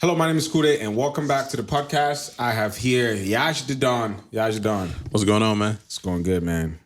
Hello, my name is Culdaet, and welcome back to the podcast. I have here Yash the Don. Yash the Don. What's going on, man? It's going good, man.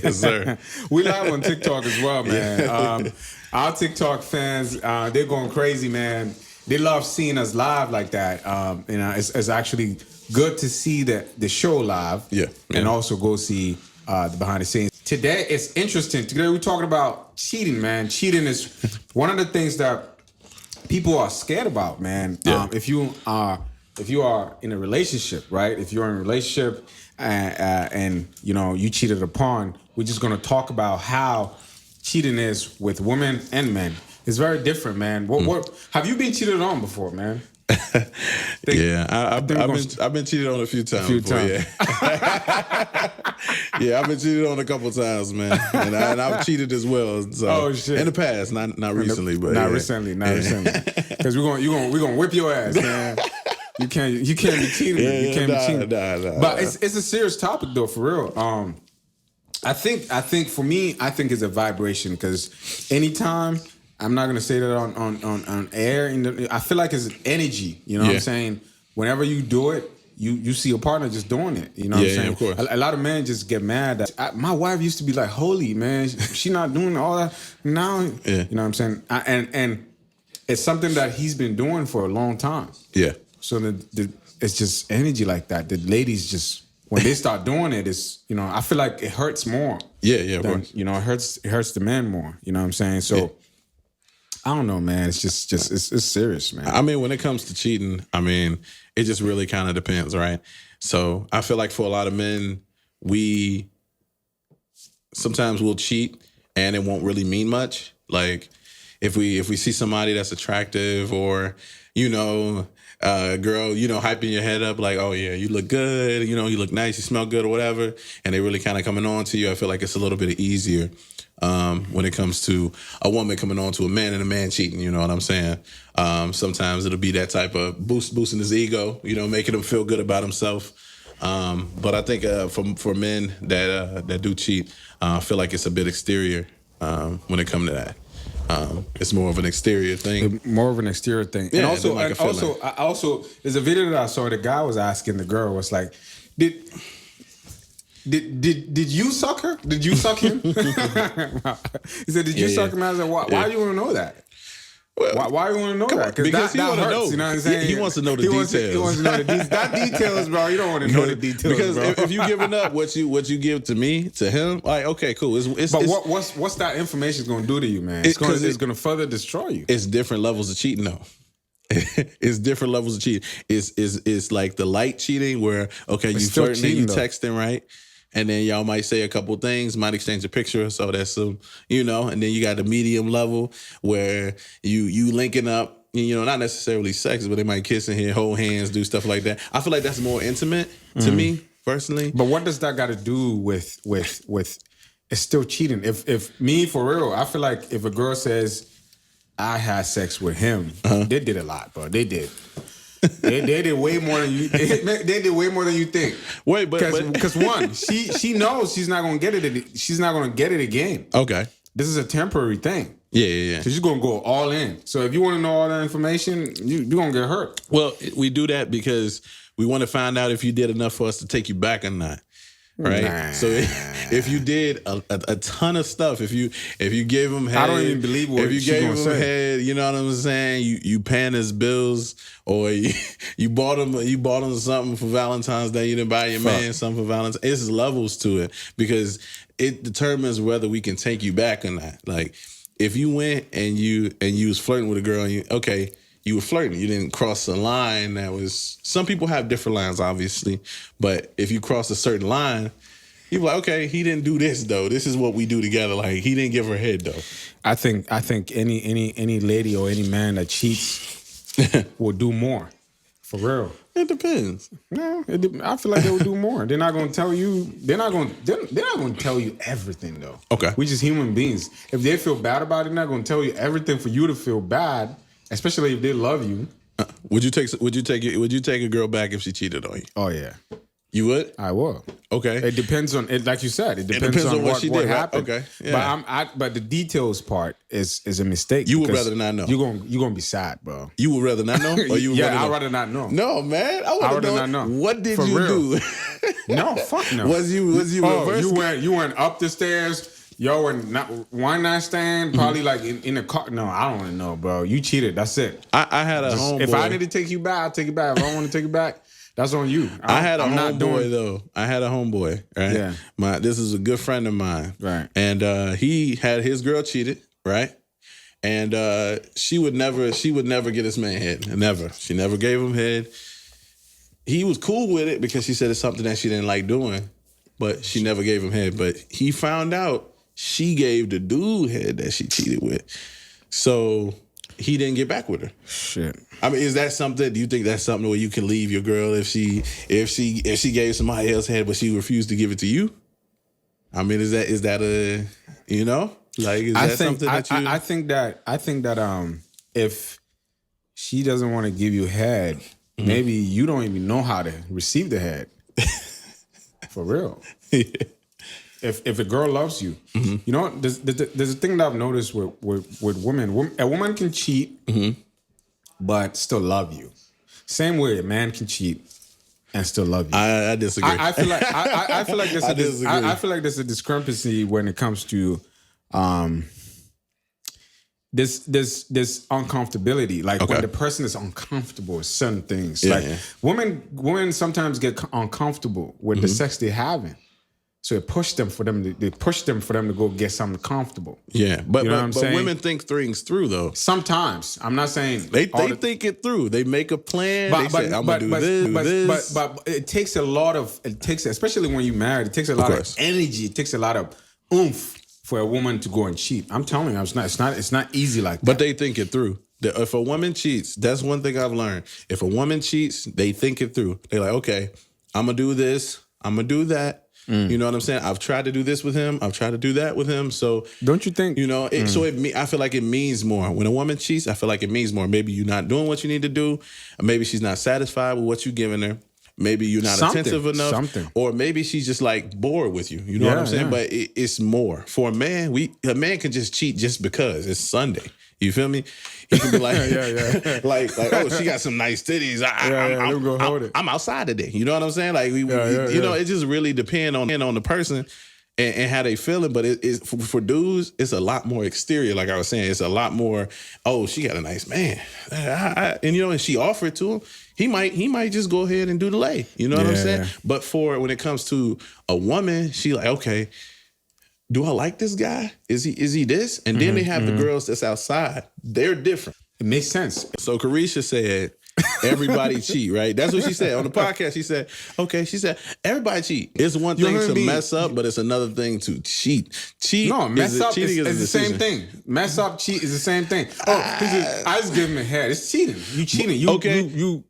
Yes, sir. We live on TikTok as well, man. Our TikTok fans, they're going crazy, man. They love seeing us live like that. It's actually good to see the show live. Yeah. And also go see the behind the scenes. Today, it's interesting. Today, we're talking about cheating, man. Cheating is one of the things that people are scared about, man. Yeah. If you are in a relationship, right? If you're in a relationship and you cheated upon, we're just gonna talk about how cheating is with women and men. It's very different, man. What have you been cheated on before, man? I've been cheated on a few times. Yeah. Yeah, I've been cheated on a couple times, man, and I've cheated as well. So, oh shit! In the past, not recently, but not recently, because we're gonna whip your ass, man. You can't be cheating. You can't be cheating. But it's a serious topic though, for real. I think for me, it's a vibration because anytime. I'm not gonna say that on air. I feel like it's energy. You know what I'm saying? Whenever you do it, you see your partner just doing it. You know what I'm saying? Yeah, of course. A lot of men just get mad that my wife used to be like, holy man, she not doing all that now. Yeah. You know what I'm saying? And it's something that he's been doing for a long time. Yeah. So it's just energy like that. The ladies just when they start doing it, it's I feel like it hurts more. Yeah, of course. It hurts the man more. You know what I'm saying? So. Yeah. I don't know, man. It's just it's serious, man. I mean, when it comes to cheating, it just really kind of depends, right? So I feel like for a lot of men, we sometimes will cheat and it won't really mean much. Like if we see somebody that's attractive or, girl, hyping your head up like, oh yeah, you look good, you look nice, you smell good or whatever, and they really kind of coming on to you, I feel like it's a little bit easier. When it comes to a woman coming on to a man and a man cheating, you know what I'm saying? Sometimes it'll be that type of boosting his ego, making him feel good about himself. But I think for men that do cheat, I feel like it's a bit exterior when it comes to that. It's more of an exterior thing. More of an exterior thing. Yeah, and also, there's a video that I saw. The guy was asking the girl, was like, Did you suck her? Did you suck him? He said, "Did you suck him?" I was like, "Why do you want to know that? Well, why do you want to know that? Because that hurts, know. You know what I'm saying? He wants to know the details. He wants to know the details, bro. You don't want to know the details, because bro. If you giving up what you give to me to him, like okay, cool. What's that information going to do to you, man? It's going to further destroy you. It's different levels of cheating, though. It's different levels of cheating. It's like the light cheating where okay, you flirting and you texting, right? And then y'all might say a couple things, might exchange a picture, so that's some, and then you got the medium level where you linking up, not necessarily sex, but they might kiss in here, hold hands, do stuff like that. I feel like that's more intimate to me personally. But what does that got to do with? It's still cheating. If me for real, I feel like if a girl says I had sex with him, they did a lot, bro. They did. They did way more than you. They did way more than you think. Wait, because one, she knows she's not gonna get it. She's not gonna get it again. Okay, this is a temporary thing. Yeah. So she's gonna go all in. So if you want to know all that information, you're gonna get hurt. Well, we do that because we want to find out if you did enough for us to take you back or not. Right. Nah. So if you did a ton of stuff, if you gave him head, I don't even believe what if you she gave gonna him say. head, you know what I'm saying? You paying his bills, or you bought him something for Valentine's Day. You didn't buy your man something for Valentine's. It's levels to it because it determines whether we can take you back or not. Like if you went and you was flirting with a girl and you were flirting. You didn't cross a line that was... Some people have different lines, obviously. But if you cross a certain line, you're like, okay, he didn't do this, though. This is what we do together. Like, he didn't give her head, though. I think any lady or any man that cheats will do more. For real. It depends. No, I feel like they will do more. They're not going to tell you... They're not going to tell you everything, though. Okay. We're just human beings. If they feel bad about it, they're not going to tell you everything for you to feel bad... Especially if they love you. Would you take a girl back if she cheated on you? Oh yeah. You would? I will. Okay. It depends on it, like you said. It depends on what she did. Happened. Okay. Yeah. But the details part is a mistake. You would rather not know. You're gonna be sad, bro. You would rather not know, or you? Would I'd rather not know. No, man. I would rather not know. What did you do? No, fuck no. Was you? You went up the stairs. Y'all were not one night stand, probably like in a car. No, I don't want to know, bro. You cheated. That's it. I had a homeboy. If I need to take you back, I'll take you back. If I don't want to take you back, that's on you. I had a homeboy though. I had a homeboy. Right. Yeah. This is a good friend of mine. Right. And he had his girl cheated. Right. And she would never get this man head. Never. She never gave him head. He was cool with it because she said it's something that she didn't like doing, but she never gave him head. But he found out she gave the dude head that she cheated with. So he didn't get back with her. Shit. I mean, is that something? Do you think that's something where you can leave your girl if she gave somebody else head but she refused to give it to you? I mean, is that a like is that something that you? I think that if she doesn't want to give you head, maybe you don't even know how to receive the head. For real. Yeah. If a girl loves you, you know, there's a thing that I've noticed with women. A woman can cheat, but still love you. Same way a man can cheat and still love you. I disagree. I feel like I feel like there's a discrepancy when it comes to this uncomfortability. Like when the person is uncomfortable with certain things. Women sometimes get uncomfortable with the sex they're having. So it pushed them for them to go get something comfortable. Yeah, but women think things through though. Sometimes I'm not saying they think it through. They make a plan. They say I'm gonna do this. But it takes a lot of especially when you're married. It takes a lot of energy. It takes a lot of oomph for a woman to go and cheat. I'm telling you, it's not easy like that. But they think it through. If a woman cheats, that's one thing I've learned. If a woman cheats, they think it through. They're like, okay, I'm gonna do this. I'm gonna do that. You know what I'm saying? I've tried to do this with him. I've tried to do that with him. So don't you think? You know, I feel like it means more. When a woman cheats, I feel like it means more. Maybe you're not doing what you need to do. Or maybe she's not satisfied with what you're giving her. Maybe you're not attentive enough. Or maybe she's just like bored with you. You know what I'm saying? Yeah. But it's more. For a man, a man can just cheat just because it's Sunday. You feel me? He can be like, like, oh, she got some nice titties. I'm outside today. You know what I'm saying? Like, you know, it just really depends on the person and how they feeling. But for dudes, it's a lot more exterior. Like I was saying, it's a lot more. Oh, she got a nice man, and you know, and she offered to him. He might just go ahead and do the lay. You know what I'm saying? But when it comes to a woman, she like, okay, do I like this guy? Is he this? And then they have the girls that's outside. They're different. It makes sense. So Carisha said, everybody cheat, right? That's what she said on the podcast. She said, everybody cheat. It's one thing to mess up, but it's another thing to cheat. Mess up is the same thing. Mess up, cheat is the same thing. I just give him a head. It's cheating. You cheating.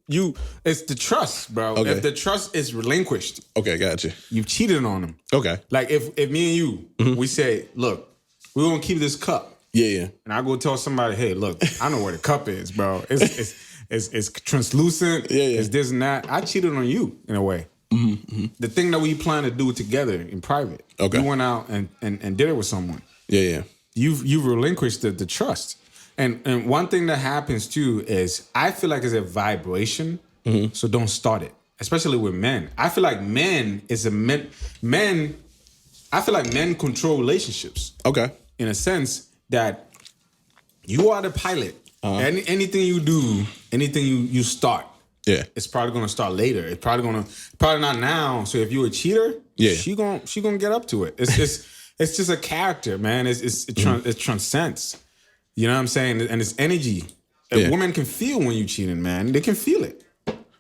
You. It's the trust, bro. Okay. If the trust is relinquished, okay, gotcha. You've cheated on him. Okay. Like if me and you, we say, look, we're gonna keep this cup. Yeah. And I go tell somebody, hey, look, I know where the cup is, bro. It's translucent. Yeah. It's this and that. I cheated on you in a way. The thing that we plan to do together in private. Okay. You went out and did it with someone. Yeah. You've relinquished the trust. And one thing that happens too is I feel like it's a vibration. So don't start it. Especially with men. I feel like men control relationships. Okay. In a sense that you are the pilot. Anything you do, anything you start, it's probably gonna start later. It's probably not now. So if you're a cheater, she gonna get up to it. It's just a character, man. It transcends. You know what I'm saying? And it's energy. A woman can feel when you're cheating, man. They can feel it.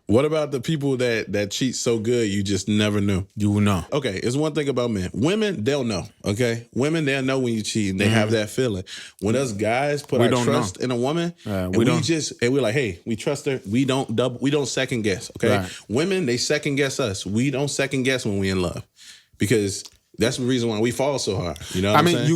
What about the people that cheat so good you just never knew? You will know. Okay, it's one thing about men. Women, they'll know, okay? Women, they'll know when you cheat and they have that feeling. When us guys put our trust in a woman, we're like, hey, we trust her. We don't second guess, okay? Right. Women, they second guess us. We don't second guess when we're in love because that's the reason why we fall so hard. You know what I'm saying?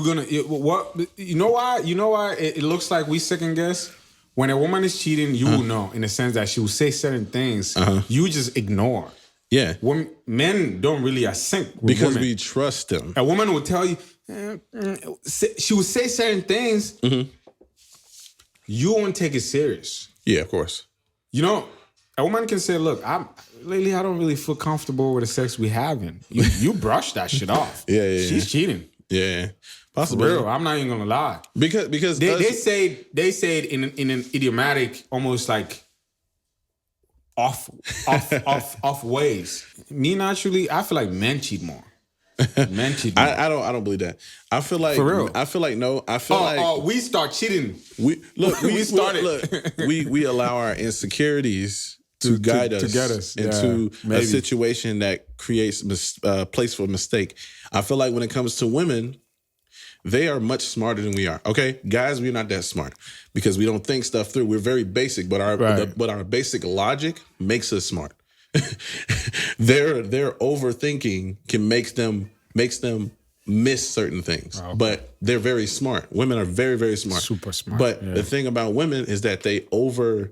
You know why it looks like we second guess? When a woman is cheating, you will know in the sense that she will say certain things you just ignore. Yeah. Men don't really sync with because women. we trust them. A woman will tell you, she will say certain things. You won't take it serious. Yeah, of course. You know, a woman can say, look, lately I don't really feel comfortable with the sex we having. You brush that shit off. Yeah. She's cheating. Yeah. Possibly. For real, I'm not even gonna lie. Because they say it in an idiomatic, almost like off ways. Me naturally, I feel like men cheat more. Men cheat more. I don't believe that. I feel like for real. I feel like no. I feel like we start cheating. We started. We allow our insecurities to guide us, to get us into a situation that creates a place for mistake. I feel like when it comes to women, they are much smarter than we are. Okay, guys, we're not that smart because we don't think stuff through. We're very basic, but our basic logic makes us smart. Their overthinking can makes them miss certain things. Okay. But they're very smart. Women are very, very smart. Super smart. But the thing about women is that they overthink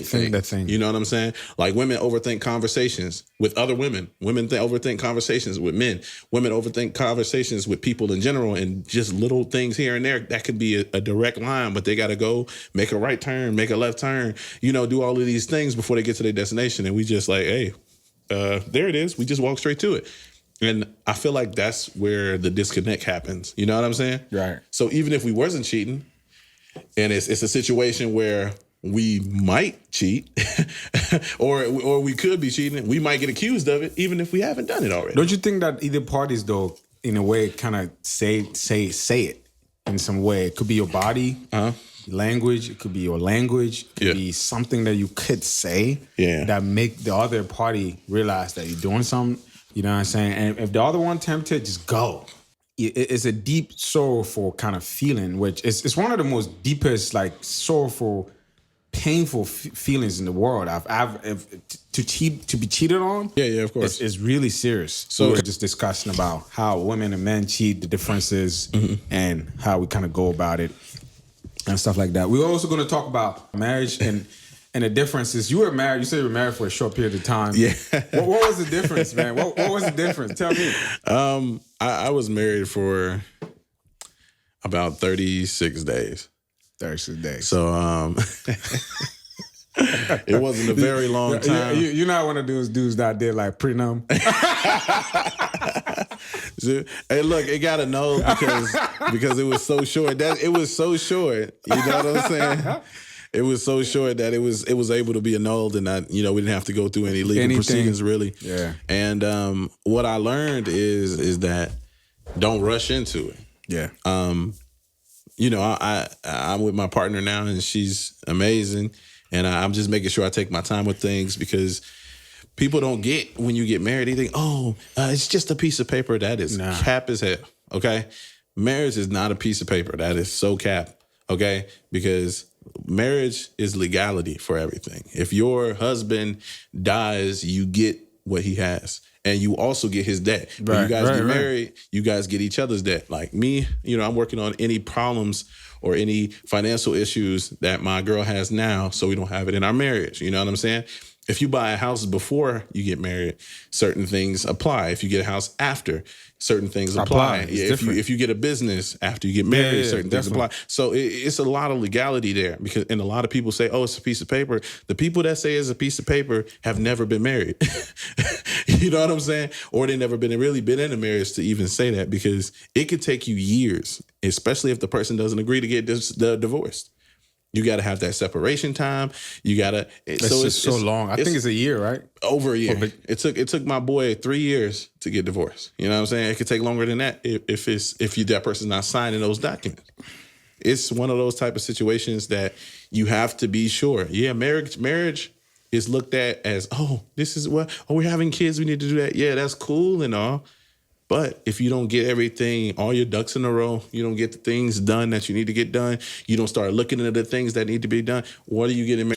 things. You know what I'm saying? Like women overthink conversations with other women. Women overthink conversations with men. Women overthink conversations with people in general, and just little things here and there that could be a direct line, but they got to go make a right turn, make a left turn, do all of these things before they get to their destination. And we just like, hey, there it is. We just walk straight to it. And I feel like that's where the disconnect happens. You know what I'm saying? Right. So even if we wasn't cheating, and it's a situation where we might cheat, or we could be cheating, we might get accused of it, even if we haven't done it already. Don't you think that either parties, though, in a way, kind of say it in some way? It could be your body language. It could be your language. It could be something that you could say that make the other party realize that you're doing something. You know what I'm saying? And if the other one tempted, just go. It's a deep, sorrowful kind of feeling, which is one of the most deepest, like, sorrowful, painful feelings in the world. To be cheated on. Yeah, of course. It's really serious. So we're just discussing about how women and men cheat, the differences, and how we kind of go about it and stuff like that. We're also going to talk about marriage and the differences. You were married. You said you were married for a short period of time. Yeah. What was the difference, man? What was the difference? Tell me. I was married for about 36 days. 36 days. So it wasn't a very long time. You're not one of those dudes that did like prenup. Hey, look, it got annulled because it was so short. It was so short. You know what I'm saying? It was so short that it was able to be annulled, and we didn't have to go through any legal proceedings really. Yeah. And what I learned is that don't rush into it. Yeah. I'm with my partner now, and she's amazing, and I'm just making sure I take my time with things, because people don't get, when you get married, they think, it's just a piece of paper. That is cap as hell. Okay, marriage is not a piece of paper. That is so cap. Okay, because marriage is legality for everything. If your husband dies, you get what he has, and you also get his debt. When you guys get married, you guys get each other's debt. Like me, I'm working on any problems or any financial issues that my girl has now, so we don't have it in our marriage. You know what I'm saying? If you buy a house before you get married, certain things apply. If you get a house after, certain things apply. Yeah, if you get a business after you get married, certain things apply. So it's a lot of legality there, and a lot of people say, it's a piece of paper. The people that say it's a piece of paper have never been married. You know what I'm saying? Or they never really been in a marriage to even say that, because it could take you years, especially if the person doesn't agree to get divorced. You got to have that separation time. You got to. It's so long. I think it's a year, right? Over a year. It took my boy 3 years to get divorced. You know what I'm saying? It could take longer than that if that person's not signing those documents. It's one of those type of situations that you have to be sure. Yeah, marriage is looked at as, this is we're having kids, we need to do that. Yeah, that's cool and all. But if you don't get everything, all your ducks in a row, you don't get the things done that you need to get done, you don't start looking at the things that need to be done, what are you getting?